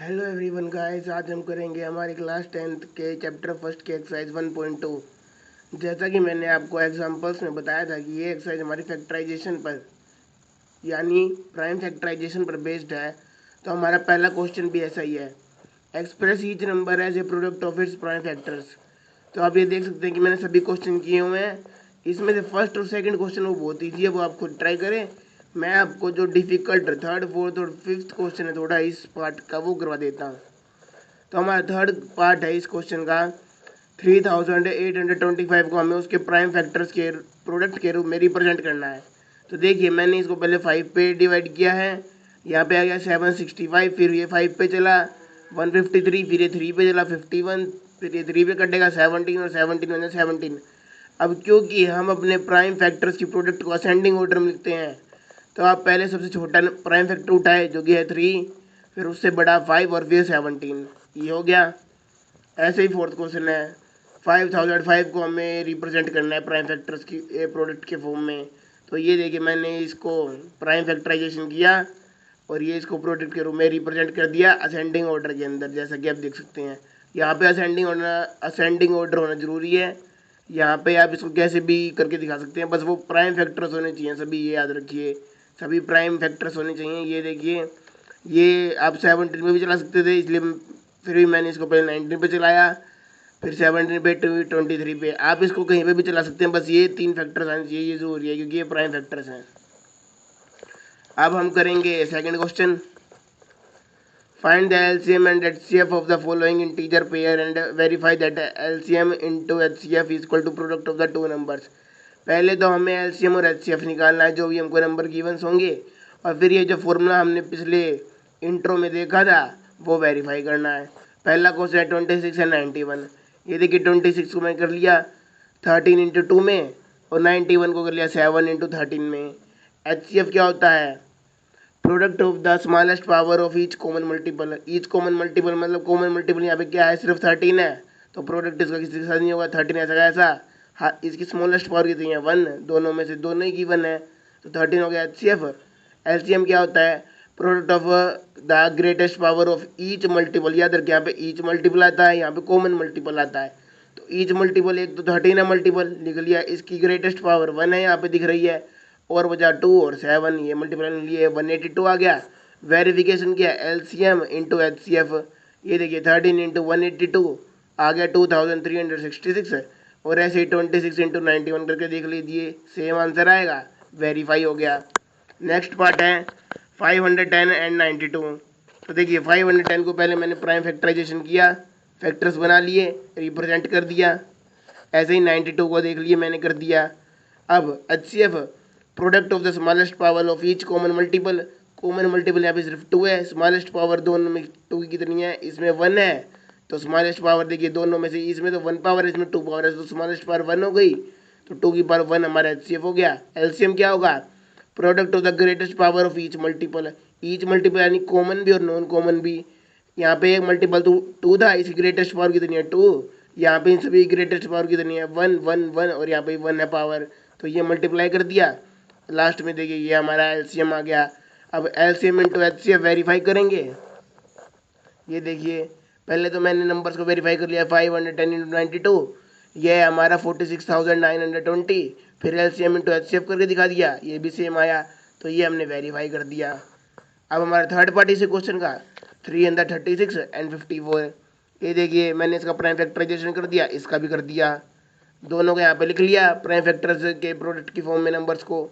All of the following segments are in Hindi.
हेलो एवरीवन गाइस, आज हम करेंगे हमारी क्लास 10th के चैप्टर फर्स्ट के एक्सरसाइज 1.2। जैसा कि मैंने आपको एग्जांपल्स में बताया था कि ये एक्सरसाइज हमारी फैक्टराइजेशन पर यानी प्राइम फैक्टराइजेशन पर बेस्ड है। तो हमारा पहला क्वेश्चन भी ऐसा ही है, express each number as a product of its prime factors. तो आप ये देख सकते हैं कि मैंने सभी क्वेश्चन किए हुए हैं। इसमें से फर्स्ट और सेकंड क्वेश्चन वो बहुत ईजी है, वो आप खुद ट्राई करें। मैं आपको जो डिफिकल्ट थर्ड फोर्थ और फिफ्थ क्वेश्चन है थोड़ा इस पार्ट का वो करवा देता हूँ। तो हमारा थर्ड पार्ट है इस क्वेश्चन का, 3825 को हमें उसके प्राइम फैक्टर्स के प्रोडक्ट के रूप में रिप्रेजेंट करना है। तो देखिए मैंने इसको पहले 5 पे डिवाइड किया है। यहाँ पे आ गया 765, फिर ये 5 पे चला 153, फिर ये 3 पे चला 51, फिर ये 3 पे कटेगा 17 और 17 17। अब क्योंकि हम अपने प्राइम फैक्टर्स की प्रोडक्ट को असेंडिंग ऑर्डर में लिखते हैं, तो आप पहले सबसे छोटा प्राइम फैक्टर उठाए जो कि है 3, फिर उससे बड़ा 5 और फिर 17। ये हो गया। ऐसे ही फोर्थ क्वेश्चन है, 5005 को हमें रिप्रेजेंट करना है प्राइम फैक्टर्स की प्रोडक्ट के फॉर्म में। तो ये देखिए मैंने इसको प्राइम फैक्टराइजेशन किया और ये इसको प्रोडक्ट के रूप में रिप्रेजेंट कर दिया असेंडिंग ऑर्डर के अंदर, जैसा कि आप देख सकते हैं। यहाँ पे असेंडिंग ऑर्डर होना जरूरी है। यहाँ पे आप इसको कैसे भी करके दिखा सकते हैं, बस वो प्राइम फैक्टर्स होने चाहिए सभी, ये याद रखिए। सभी प्राइम फैक्टर्स होने चाहिए। ये देखिए ये आप 17 में भी चला सकते थे, इसलिए फिर भी मैंने इसको पहले 19 पे चलाया, फिर 17 पे 23 पे। आप इसको कहीं पे भी चला सकते हैं, बस ये 3 फैक्टर्स आने चाहिए, ये जरूरी है क्योंकि ये प्राइम फैक्टर्स हैं। अब हम करेंगे second question, find the LCM and HCF of the following integer pair and verify that LCM into HCF is equal to product of the two numbers. पहले तो हमें एलसीएम और एचसीएफ निकालना है जो भी हमको नंबर गिवंस होंगे, और फिर ये जो फॉर्मूला हमने पिछले इंट्रो में देखा था वो वेरीफाई करना है। पहला क्वेश्चन है 26 एंड 91। ये देखिए 26 को मैं कर लिया 13 इंटू 2 में, और 91 को कर लिया 7 इंटू 13 में। एचसीएफ क्या होता है, product of the smallest power of each common multiple. Each common multiple मतलब कॉमन मल्टीपल यहाँ पे क्या है, सिर्फ 13 है, तो प्रोडक्ट इसका किसी के साथ नहीं होगा। 13 ऐसा का ऐसा, हाँ इसकी स्मॉलेस्ट पावर कितनी है 1, दोनों में से दोनों ही गिवन है, तो 13 हो गया एचसीएफ। एलसीएम क्या होता है, product of the greatest power of each multiple. याद रखिए यहाँ पे ईच मल्टीपल आता है, यहाँ पे कॉमन मल्टीपल आता है। तो ईच मल्टीपल एक तो 13 है मल्टीपल लिख लिया, इसकी ग्रेटेस्ट पावर 1 है यहाँ पे दिख रही है, और बचा 2 और 7, ये मल्टीप्लाई लिए 182 आ गया। वेरिफिकेशन किया एलसीएम इंटू एचसीएफ, ये देखिए 13 इंटू 182 आ गया 2366, और ऐसे ही 26 इंटू 91 करके देख लीजिए सेम आंसर आएगा, वेरीफाई हो गया। नेक्स्ट पार्ट है 510 एंड 92। तो देखिए 510 को पहले मैंने प्राइम फैक्टराइजेशन किया, फैक्टर्स बना लिए, रिप्रेजेंट कर दिया। ऐसे ही 92 को देख लिए मैंने कर दिया। अब HCF, product of the smallest power of each common multiple. Common multiple यहाँ पे सिर्फ 2 है, स्मॉलेस्ट पावर दोनों में 2 की कितनी है, इसमें 1 है, तो स्मॉलेस्ट पावर देखिए दोनों में से, इसमें तो 1 पावर है, इसमें 2 पावर है, तो स्मॉलेस्ट पावर 1 हो गई, तो 2 की पावर 1 हमारा एचसीएफ हो गया। एलसीएम क्या होगा, product of the greatest power of each multiple. Each multiple यानी कॉमन भी और नॉन कॉमन भी। यहाँ पे एक मल्टीपल तो 2 था, इसकी ग्रेटेस्ट पावर कितनी है 2, यहाँ पे इन सभी ग्रेटेस्ट पावर कितनी है 1 1 1, और यहाँ पे 1 है पावर, तो ये मल्टीप्लाई कर दिया। लास्ट में देखिए ये हमारा एलसीएम आ गया। अब एलसीएम इंटू एचसीएफ वेरीफाई करेंगे। ये देखिए पहले तो मैंने नंबर्स को वेरीफाई कर लिया, 510 इंटू 92, ये है हमारा 46,920। फिर एलसीएम इंटू एचसीएफ करके दिखा दिया, ये भी सेम आया, तो ये हमने वेरीफाई कर दिया। अब हमारा थर्ड पार्टी से क्वेश्चन का 336 एंड 54। ये देखिए मैंने इसका प्राइम फैक्टराइजेशन कर दिया, इसका भी कर दिया, दोनों को यहाँ पे लिख लिया प्राइम फैक्टर्स के प्रोडक्ट की फॉर्म में नंबर्स को।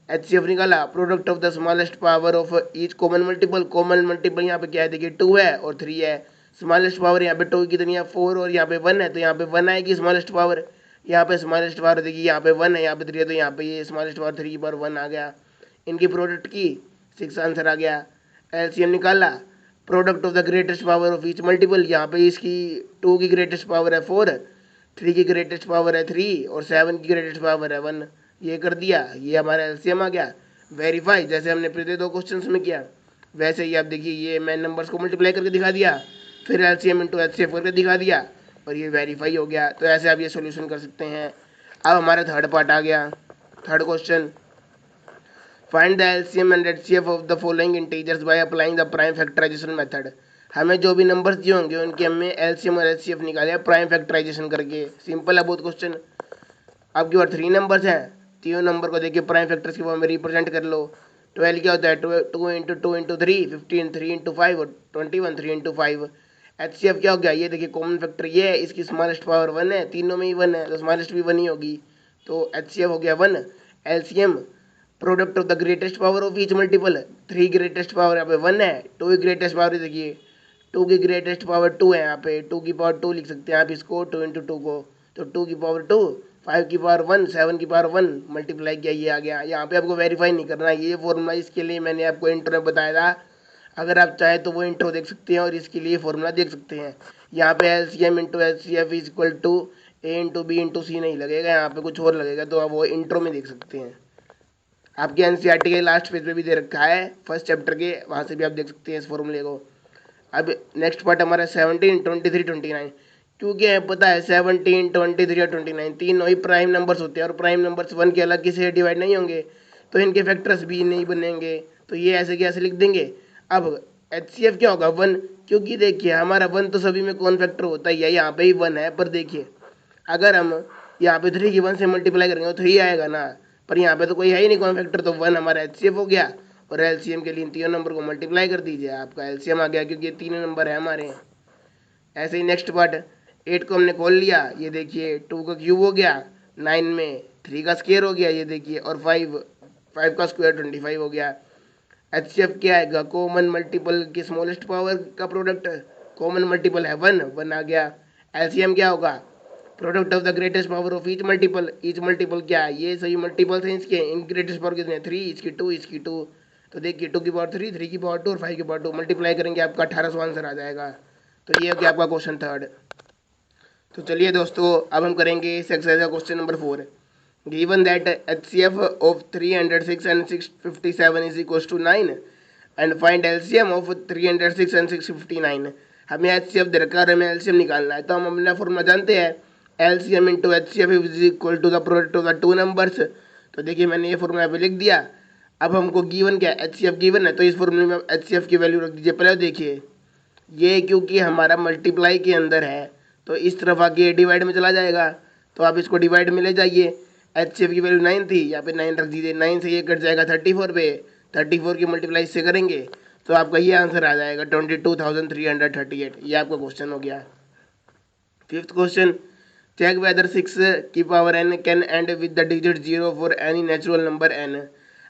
एचसीएफ निकाला, product of the smallest power of each common multiple. Common multiple यहाँ पे क्या है देखिए 2 है और 3 है, स्मॉलेस्ट पावर यहाँ पे 2 की कितनी है 4, और यहाँ पे 1 है, तो यहाँ पे 1 आएगी स्मॉलेस्ट पावर। यहाँ पे स्मॉलेस्ट पावर देखिए यहाँ पे 1 है, यहाँ पे 3 है, तो यहाँ पे ये स्मॉलेस्ट पावर 3 की पावर 1 आ गया। इनकी प्रोडक्ट की 6 आंसर आ गया। एलसीएम निकाला, product of the greatest power of each multiple. यहाँ पे इसकी 2 की ग्रेटेस्ट पावर है 4, 3 की ग्रेटेस्ट पावर है 3, और 7 की ग्रेटेस्ट पावर है 1। ये कर दिया, ये हमारा एलसीएम आ गया। वेरीफाई जैसे हमने पिछले 2 क्वेश्चंस में किया वैसे ही आप देखिए ये मैं नंबर्स को मल्टीप्लाई करके दिखा दिया, फिर एलसीएम इंटू एचसीएफ करके दिखा दिया, और ये वेरीफाई हो गया। तो ऐसे आप ये सोल्यूशन कर सकते हैं। अब हमारा थर्ड पार्ट आ गया, third question, find the LCM and HCF of the following integers by applying the prime factorisation method. हमें जो भी नंबर्स दिए होंगे उनके हमें एलसीएम और एचसीएफ निकाले प्राइम फैक्टराइजेशन करके। सिंपल है बहुत क्वेश्चन। आपके पास 3 नंबर्स हैं, तीनों नंबर को देखिए प्राइम फैक्टर्स के फॉर्म में रिप्रेजेंट कर लो। 12 क्या होता है, 2 इंटू 2 इंटू 3 15, 3 इंटू 5 और 21 3 इंटू 5। एचसीएफ क्या हो गया, ये देखिए कॉमन फैक्टर ये है, इसकी स्मॉलेस्ट पावर 1 है, तीनों में ही 1 है तो स्मॉलेस्ट भी 1 ही होगी, तो एचसीएफ हो गया 1। LCM product of the greatest power of each multiple, 3 greatest power यहाँ पे 1 है, 2 की ग्रेटेस्ट पावर देखिए 2 की ग्रेटेस्ट पावर 2 है, यहाँ पे 2 की पावर 2 लिख सकते हैं आप इसको, 2 इंटू 2 को, तो 2 की पावर 2, 5 की पावर 1, 7 की पावर 1 मल्टीप्लाई किया, ये आ गया। यहाँ पे आपको वेरीफाई नहीं करना, ये फॉर्मूला इसके लिए मैंने आपको इंट्रो में बताया था, अगर आप चाहें तो वो इंट्रो देख सकते हैं और इसके लिए फॉर्मूला देख सकते हैं। यहाँ पे LCM into HCF is equal to A into B into C नहीं लगेगा, यहाँ पे कुछ और लगेगा, तो आप वो इंट्रो में देख सकते हैं। आपके एनसीईआरटी के लास्ट पेज पे भी दे रखा है, फर्स्ट चैप्टर के, वहाँ से भी आप देख सकते हैं इस फॉर्मूले को। अब नेक्स्ट पार्ट हमारा 17, 23, 29। क्योंकि हमें पता है 17, 23 और 29 तीनों ही प्राइम नंबर्स होते हैं और प्राइम नंबर्स 1 के अलग किसी से डिवाइड नहीं होंगे, तो इनके फैक्टर्स भी नहीं बनेंगे, तो ये ऐसे कैसे लिख देंगे। अब एचसीएफ क्या होगा 1, क्योंकि देखिए हमारा 1 तो सभी में कौन फैक्टर होता ही है, यहाँ पे ही 1 है, पर देखिए अगर हम यहाँ पे 3 की 1 से मल्टीप्लाई करेंगे तो 3 आएगा ना, पर यहाँ पे तो कोई है ही नहीं कौन फैक्टर, तो 1 हमारा एचसीएफ हो गया। और एलसीएम के लिए इन तीनों नंबर को मल्टीप्लाई कर दीजिए, आपका एलसीएम आ गया, क्योंकि ये तीनों नंबर है हमारे। ऐसे ही नेक्स्ट पार्ट 8 को हमने खोल लिया, ये देखिए 2 का क्यूब हो गया, 9 में 3 का स्क्वायर हो गया, ये देखिए, और 5 का स्क्वायर 25 हो गया। एचसीएफ क्या आएगा, कॉमन मल्टीपल की स्मॉलेस्ट पावर का प्रोडक्ट, कॉमन मल्टीपल है 1 आ गया। एलसीएम क्या होगा, product of the greatest power of each multiple क्या है, ये सभी मल्टीपल्स हैं इसके, इन ग्रेटेस्ट पावर कितने 3, इसकी 2, इसकी 2, तो देखिए 2 की पावर 3, 3 की पावर 2 और 5 की पावर 2 मल्टीप्लाई करेंगे आपका 1800 आंसर आ जाएगा। तो ये हो गया आपका क्वेश्चन थर्ड। तो चलिए दोस्तों अब हम करेंगे इस एक्सरसाइज का question number 4। Given that HCF of 306 and 657 is equal to 9 and find LCM of 306 and 659। हमें एचसीएफ दे रखा है, हमें एलसीएम निकालना है, तो हम अपना फॉर्मूला जानते हैं, LCM into HCF is equal to the product of the two numbers. तो देखिए मैंने ये फॉर्मूला पे लिख दिया। अब हमको गिवन क्या है, एचसीएफ गिवन है, तो इस फॉर्मूले में एचसीएफ की वैल्यू रख दीजिए। पहले देखिए ये क्योंकि हमारा मल्टीप्लाई के अंदर है तो इस तरफ आके डिवाइड में चला जाएगा, तो आप इसको डिवाइड में ले जाइए। एचसीएफ की वैल्यू 9 थी, यहाँ पे 9 रख दीजिए, 9 से ये कट जाएगा 34 पे, 34 की मल्टीप्लाई इससे करेंगे तो आपका ये आंसर आ जाएगा 22,338। ये आपका क्वेश्चन हो गया। फिफ्थ क्वेश्चन, चेक वेदर 6 की power n can and with the digit 0 for any natural number n।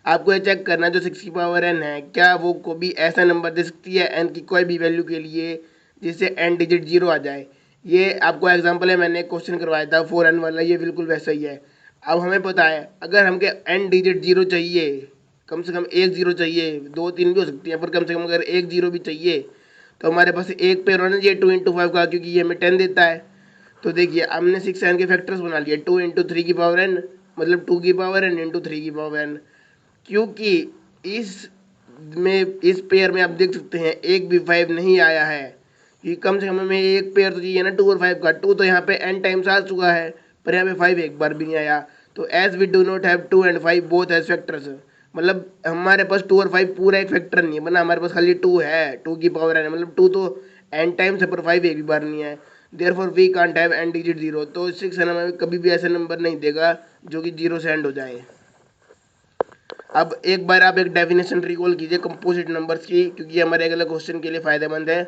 आपको ये चेक करना जो 6 की पावर n है, क्या वो को भी ऐसा नंबर दे सकती है n की कोई भी वैल्यू के लिए जिससे n डिजिट 0 आ जाए। ये आपको एग्जांपल है, मैंने क्वेश्चन करवाया था 4n वाला, ये बिल्कुल वैसा ही है। अब हमें पता है अगर हमके n डिजिट 0 चाहिए, कम से कम एक 0 चाहिए, 2 3 भी हो सकती हैं, पर कम से कम अगर एक 0 भी चाहिए तो हमारे पास एक पेयर होना चाहिए 2 इंटू 5 का, क्योंकि ये हमें 10 देता है। तो देखिए हमने 6n के फैक्टर्स बना लिए, 2 इंटू 3 की पावर n, मतलब 2 की पावर n इंटू 3 की पावर n। क्योंकि इस पेयर में आप देख सकते हैं एक भी 5 नहीं आया है, कि कम से कम हमें एक पेयर तो चाहिए ना 2 और 5 का। 2 तो यहाँ पे n टाइम्स आ चुका है, पर यहाँ पे 5 एक बार भी नहीं आया। तो as we do not have 2 and 5 both as factors, मतलब हमारे पास 2 और 5 पूरा एक फैक्टर नहीं है, बना हमारे पास खाली 2 है, 2 की पावर n, मतलब 2 तो n टाइम्स है पर 5 एक भी बार नहीं है। Therefore we can't have n digit 0। तो 6 हमें कभी भी ऐसा नंबर नहीं देगा जो कि 0 से एंड हो जाए। अब एक बार आप एक डेफिनेशन रिकॉल कीजिए कंपोजिट नंबर्स की, क्योंकि हमारे अगले क्वेश्चन के लिए फायदेमंद है।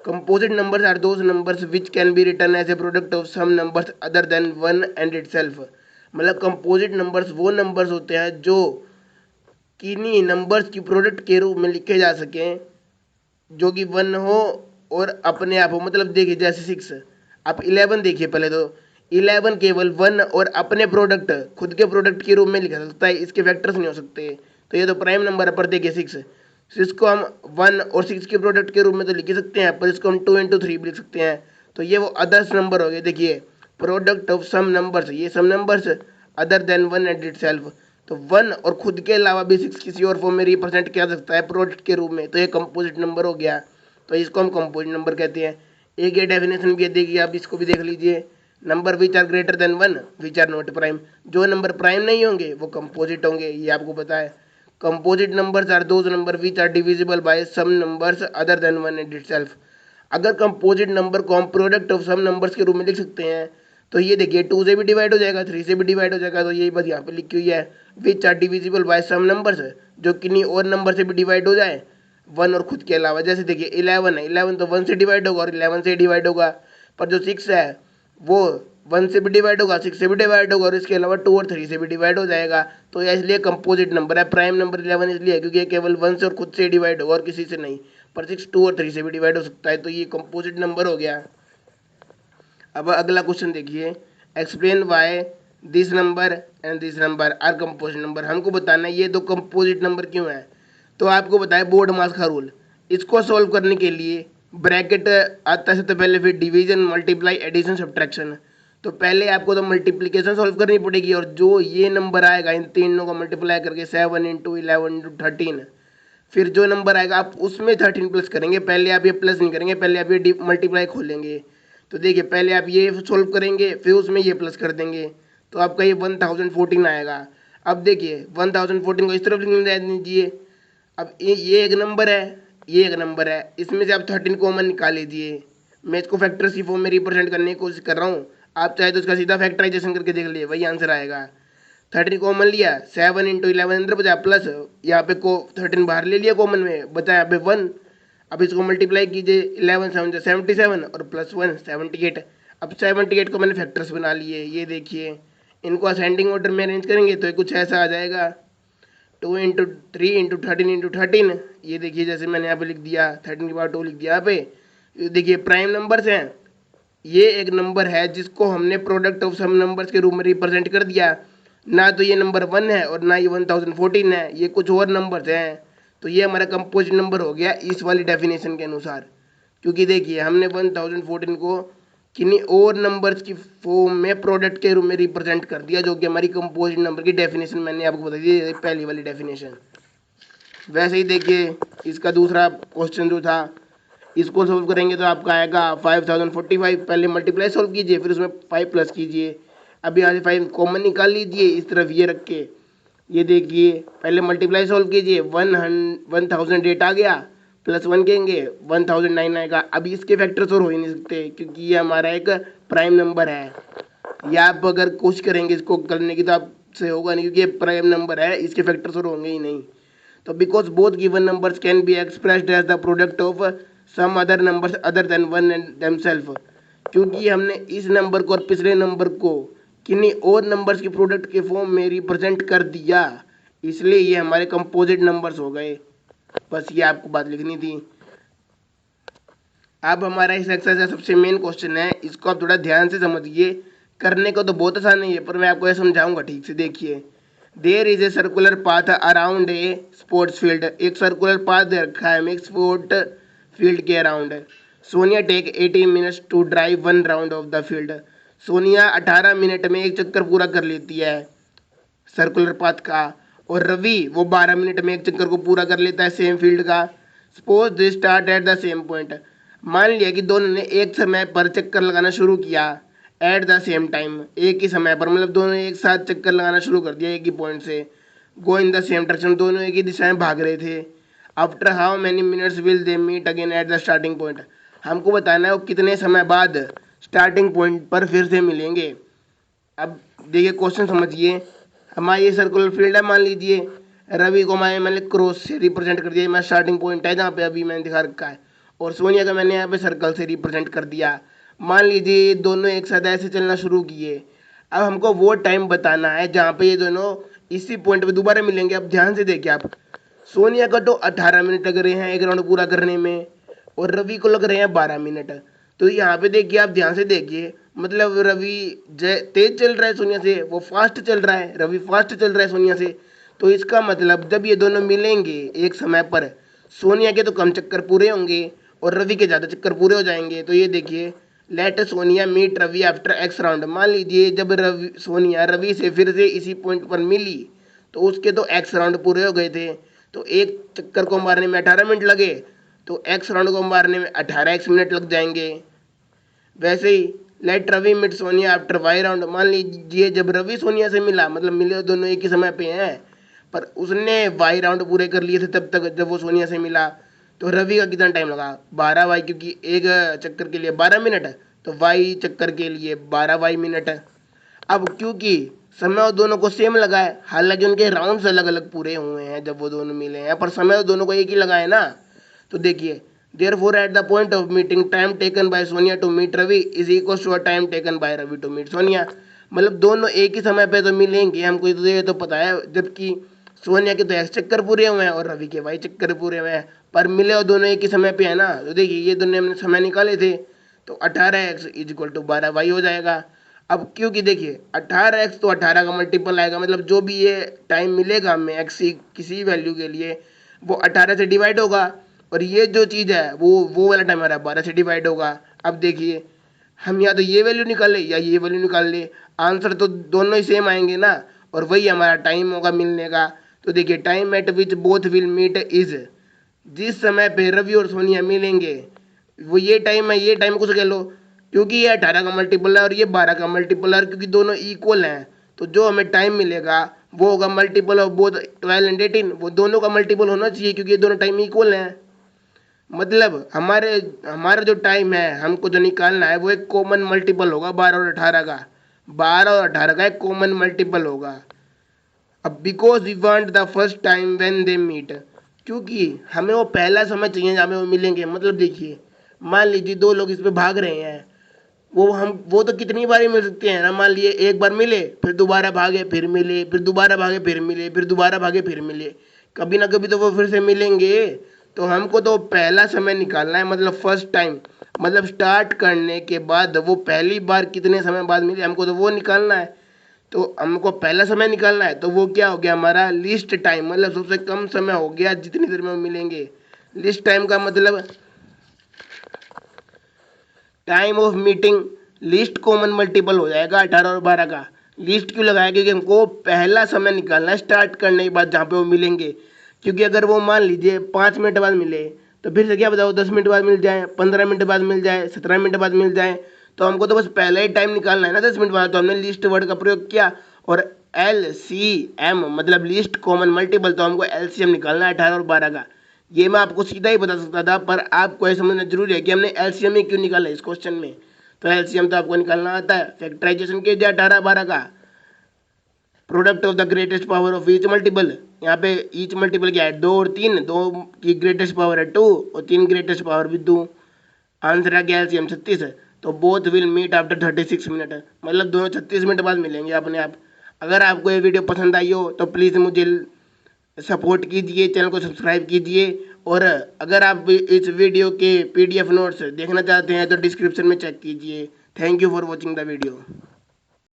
Composite numbers are those numbers which can be written as a product of some numbers other than 1 and itself. मतलब कंपोजिट नंबर्स वो नंबर्स होते हैं जो किन्हीं नंबर्स की प्रोडक्ट के रूप में लिखे जा सकें जो कि 1 हो और अपने आप हो। मतलब देखिए जैसे 6, आप 11 देखिए, पहले तो 11 केवल 1 और अपने प्रोडक्ट खुद के प्रोडक्ट के रूप में लिखा सकता है, इसके फैक्टर्स नहीं हो सकते, तो ये तो प्राइम नंबर है। पर देखिए 6 को हम 1 और 6 के प्रोडक्ट के रूप में तो लिख सकते हैं, पर इसको हम 2 इंटू 3 भी लिख सकते हैं, तो ये वो अदर्स नंबर हो गए। देखिए प्रोडक्ट ऑफ सम नंबर्स, ये some numbers other than 1 and itself, तो 1 और खुद के अलावा भी 6 किसी और फॉर्म में रिप्रेजेंट किया जा सकता है प्रोडक्ट के रूप में, तो ये कंपोजिट नंबर हो गया, तो इसको हम कंपोजिट नंबर कहते हैं। एक ये डेफिनेशन भी है, देखिए आप इसको भी देख लीजिए, number which are greater than 1 which are not prime. जो नंबर प्राइम नहीं होंगे वो कंपोजिट होंगे, ये आपको पता है। Composite numbers are those number which are divisible by some numbers other than one and itself. अगर कंपोजिट नंबर को हम प्रोडक्ट ऑफ सम नंबर्स के रूप में लिख सकते हैं तो ये देखिए 2 से भी डिवाइड हो जाएगा, 3 से भी डिवाइड हो जाएगा, तो यही बात यहाँ पे लिखी हुई है, which are divisible by some numbers, जो किन्हीं और नंबर से भी डिवाइड हो जाए, वन और खुद के अलावा। जैसे देखिए 11 है, 11 तो 1 से डिवाइड होगा और 11 से डिवाइड होगा, पर जो 6 है वो 1 से भी डिवाइड होगा, 6 से भी डिवाइड होगा और इसके अलावा 2 और 3 से भी डिवाइड हो जाएगा। तो यह इसलिए कंपोजिट नंबर है। प्राइम नंबर 11 इसलिए है क्योंकि ये केवल 1 से और खुद से डिवाइड होगा और किसी से नहीं, पर 6, 2 और 3 से भी डिवाइड हो सकता है, तो ये कंपोजिट नंबर हो गया। अब अगला क्वेश्चन देखिए, explain why this number and this number are composite number. हमको बताना है ये दो कंपोजिट नंबर क्यों है। तो आपको बताया बोर्ड मास का रूल। इसको सॉल्व करने के लिए ब्रैकेट आता है, तो पहले फिर डिवीजन, मल्टीप्लाई, एडिशन, सब्ट्रैक्शन। तो पहले आपको तो मल्टीप्लिकेशन सॉल्व करनी पड़ेगी और जो ये नंबर आएगा इन तीनों को मल्टीप्लाई करके 7 इंटू 11 इंटू 13, फिर जो नंबर आएगा आप उसमें 13 प्लस करेंगे। पहले आप ये प्लस नहीं करेंगे, पहले आप ये मल्टीप्लाई खोलेंगे। तो देखिए पहले आप ये सॉल्व करेंगे फिर उसमें ये प्लस कर देंगे, तो आपका ये 1014 आएगा। अब देखिए 1014 को इस तरफ लिख दीजिए। अब ये एक नंबर है, ये एक नंबर है, इसमें से आप 13 कॉमन निकाल लीजिए। मैं इसको फैक्टर्स की फॉर्म में रिप्रेजेंट करने की कोशिश कर रहा हूँ, आप चाहे तो इसका सीधा फैक्टराइजेशन करके देख लिए, वही आंसर आएगा। 13 कॉमन लिया, 7 इंटू 11 अंदर बचा, प्लस यहाँ पे को 13 बाहर ले लिया कॉमन में, बचा यहाँ पे 1। अब इसको मल्टीप्लाई कीजिए, 11 7 77 और प्लस 1 78। अब 78 को मैंने फैक्टर्स बना लिए, ये देखिए इनको असेंडिंग ऑर्डर में अरेंज करेंगे तो कुछ ऐसा आ जाएगा, 2 इंटू 3 इंटू 13 इंटू 13। ये देखिए जैसे मैंने यहाँ पे लिख दिया, 13 के बाद 2 लिख दिया यहाँ पे। ये देखिए प्राइम नंबर्स हैं, ये एक नंबर है जिसको हमने प्रोडक्ट ऑफ सम नंबर्स के रूप में रिप्रेजेंट कर दिया। ना तो ये नंबर 1 है और ना ये 1014 है, ये कुछ और नंबर्स हैं। तो ये हमारा कंपोजिट नंबर हो गया इस वाली डेफिनेशन के अनुसार, क्योंकि देखिए हमने 1014 को किन्हीं और नंबर्स की फॉर्म में प्रोडक्ट के रूप में रिप्रेजेंट कर दिया, जो कि हमारी कंपोजिट नंबर की डेफिनेशन मैंने आपको बता दी, पहली वाली डेफिनेशन। वैसे ही देखिए इसका दूसरा क्वेश्चन जो था, इसको सोल्व करेंगे तो आपका आएगा 5045। पहले मल्टीप्लाई सोल्व कीजिए फिर उसमें 5 प्लस कीजिए। अब यहाँ से 5 कॉमन निकाल लीजिए इस तरफ ये रख के। ये देखिए पहले मल्टीप्लाई सोल्व कीजिए, 1008 आ गया, प्लस 1 कहेंगे 1009 आएगा। अभी इसके फैक्टर्स और हो ही नहीं सकते क्योंकि ये हमारा एक प्राइम नंबर है। या आप अगर कोशिश करेंगे इसको करने की तो आपसे होगा नहीं, क्योंकि ये प्राइम नंबर है, इसके फैक्टर्स और होंगे ही नहीं। तो because both given numbers can be expressed as the product of some other numbers other than one and themselves, क्योंकि हमने इस नंबर को और पिछले नंबर को किन्हीं और नंबर्स की प्रोडक्ट के फॉर्म में रिप्रेजेंट कर दिया, इसलिए ये हमारे कंपोजिट नंबर्स हो गए। बस ये आपको बात लिखनी थी। अब हमारा इस एक्सरसाइज का सबसे मेन क्वेश्चन है, इसको आप थोड़ा ध्यान से समझिए। करने को तो बहुत आसान है ये, पर मैं आपको ये समझाऊंगा ठीक से। देखिए there is a circular path around a sports field. एक सर्कुलर पाथ दे रखा है हमें एक स्पोर्ट फील्ड के around. Sonia take 18 minutes to drive 1 round of the field. Sonia 18 minute में एक चक्कर पूरा कर लेती है सर्कुलर पाथ का, और रवि वो 12 मिनट में एक चक्कर को पूरा कर लेता है सेम फील्ड का। Suppose they start at the same point. मान लिया कि दोनों ने एक समय पर चक्कर लगाना शुरू किया, एट द सेम टाइम, एक ही समय पर, मतलब दोनों ने एक साथ चक्कर लगाना शुरू कर दिया एक ही पॉइंट से। Go in the same direction, दोनों एक ही दिशा में भाग रहे थे। After how many minutes will they meet again at the starting point. हमको बताना है वो कितने समय बाद स्टार्टिंग पॉइंट पर फिर से मिलेंगे। अब देखिए क्वेश्चन समझिए, हमारा ये सर्कुलर फील्ड है, मान लीजिए रवि को मैंने क्रॉस से रिप्रेजेंट कर दिया, मैं स्टार्टिंग पॉइंट है जहाँ पे अभी मैंने दिखा रखा है, और सोनिया का मैंने यहाँ पे सर्कल से रिप्रेजेंट कर दिया। मान लीजिए दोनों एक साथ ऐसे चलना शुरू किए। अब हमको वो टाइम बताना है जहाँ पे ये दोनों इसी पॉइंट पे दोबारा मिलेंगे। अब ध्यान से देखिए आप, सोनिया का तो 18 मिनट लग रहे हैं एक राउंड पूरा करने में, और रवि को लग रहे हैं 12 मिनट। तो यहाँ पे देखिए आप ध्यान से देखिए, मतलब रवि तेज चल रहा है सोनिया से, वो फास्ट चल रहा है, रवि फास्ट चल रहा है सोनिया से। तो इसका मतलब जब ये दोनों मिलेंगे एक समय पर, सोनिया के तो कम चक्कर पूरे होंगे और रवि के ज़्यादा चक्कर पूरे हो जाएंगे। तो ये देखिए let Sonia meet Ravi after X round. मान लीजिए जब सोनिया रवि से फिर से इसी पॉइंट पर मिली तो उसके तो एक्स राउंड पूरे हो गए थे, तो एक चक्कर को मारने में 18 मिनट लगे, तो एक्स राउंड को मारने में 18x मिनट लग जाएंगे। वैसे ही लेट रवि मिट सोनिया आफ्टर वाई राउंड। मान लीजिए जब रवि सोनिया से मिला, मतलब मिले दोनों एक ही समय पे हैं, पर उसने वाई राउंड पूरे कर लिए थे तब तक जब वो सोनिया से मिला। तो रवि का कितना टाइम लगा 12 वाई, क्योंकि एक चक्कर के लिए 12 मिनट, तो वाई चक्कर के लिए 12 वाई मिनट। अब क्योंकि समय वो दोनों को सेम लगा है, हालांकि उनके राउंड्स अलग अलग पूरे हुए हैं जब वो दोनों मिले हैं, पर समय दोनों को एक ही लगा है ना। तो देखिए, therefore at the point of meeting, time taken by Sonia to meet Ravi is equals to a time taken by Ravi to meet Sonia। मतलब दोनों एक ही समय पे तो मिलेंगे, हमको तो ये तो पता है, जबकि सोनिया के तो एक्स चक्कर पूरे हुए हैं और रवि के वाई चक्कर पूरे हुए हैं, पर मिले और दोनों एक ही समय पे है ना। तो देखिए, ये दोनों हमने समय निकाले थे, तो 18x is equal to 12y हो जाएगा। अब क्योंकि देखिए 18x तो 18 का मल्टीपल आएगा, मतलब जो भी ये टाइम मिलेगा हमें एक्स किसी वैल्यू के लिए, वो 18 से डिवाइड होगा, और ये जो चीज़ है वो वाला टाइम हमारा 12 से डिवाइड होगा। अब देखिए, हम या तो ये वैल्यू निकाल ले या ये वैल्यू निकाल ले, आंसर तो दोनों ही सेम आएंगे ना, और वही हमारा टाइम होगा मिलने का। तो देखिए, time at which both will meet is, जिस समय पे रवि और सोनिया मिलेंगे वो ये टाइम है, ये टाइम कुछ कह लो, क्योंकि ये 18 का मल्टीपल है और ये 12 का मल्टीपल है, क्योंकि दोनों इक्वल हैं, तो जो हमें टाइम मिलेगा वो होगा मल्टीपल ऑफ बोथ 12 एंड 18। वो दोनों का मल्टीपल होना चाहिए, क्योंकि ये दोनों टाइम इक्वल हैं। मतलब हमारा जो टाइम है हमको जो निकालना है वो एक कॉमन मल्टीपल होगा 12 और 18 का, 12 और 18 का एक कॉमन मल्टीपल होगा। अब because we want the first time when they meet, क्योंकि हमें वो पहला समय चाहिए जहाँ पे वो मिलेंगे। मतलब देखिए, मान लीजिए दो लोग इस पे भाग रहे हैं, वो तो कितनी बार ही मिल सकते हैं ना। मान लिए एक बार मिले, फिर दोबारा भागे, फिर मिले, फिर दोबारा भागे, फिर मिले, फिर दोबारा भागे, फिर मिले, कभी ना कभी तो वो फिर से मिलेंगे। तो हमको तो पहला समय निकालना है, मतलब फर्स्ट टाइम, मतलब स्टार्ट करने के बाद वो पहली बार कितने समय बाद मिले, हमको तो वो निकालना है। तो हमको पहला समय निकालना है, तो वो क्या हो गया हमारा लीस्ट टाइम, मतलब सबसे कम समय हो गया जितनी देर में वो मिलेंगे। लीस्ट टाइम का मतलब time of meeting least common multiple हो जाएगा 18 और 12 का। लीस्ट क्यों लगाया, क्योंकि हमको पहला समय निकालना है स्टार्ट करने के बाद जहाँ पे वो मिलेंगे। क्योंकि अगर वो मान लीजिए 5 मिनट बाद मिले, तो फिर से क्या बताओ 10 मिनट बाद मिल जाए, 15 मिनट बाद मिल जाए, 17 मिनट बाद मिल जाए, तो हमको तो बस पहले ही टाइम निकालना है ना 10 मिनट बाद। तो हमने लीस्ट वर्ड का प्रयोग किया, और LCM मतलब लीस्ट कॉमन मल्टीपल, तो हमको LCM निकालना है 18 और 12 का। ये मैं आपको सीधा ही बता सकता था, पर आपको ये समझना जरूरी है कि हमने LCM ही क्यों निकाला इस क्वेश्चन में। तो LCM तो आपको निकालना आता है, फैक्टराइजेशन कीजिए 18 12 का, product of the greatest power of each multiple. यहाँ पे ईच मल्टीपल क्या है, 2 और 3, 2 की ग्रेटेस्ट पावर है 2 और 3 ग्रेटेस्ट पावर भी 2। आंसर आ गया LCM 36 है। तो both will meet after 36 minute, मतलब दोनों 36 मिनट बाद मिलेंगे अपने आप। अगर आपको ये वीडियो पसंद आई हो तो प्लीज़ मुझे सपोर्ट कीजिए, चैनल को सब्सक्राइब कीजिए, और अगर आप इस वीडियो के PDF नोट्स देखना चाहते हैं तो डिस्क्रिप्शन में चेक कीजिए। Thank you for watching the video.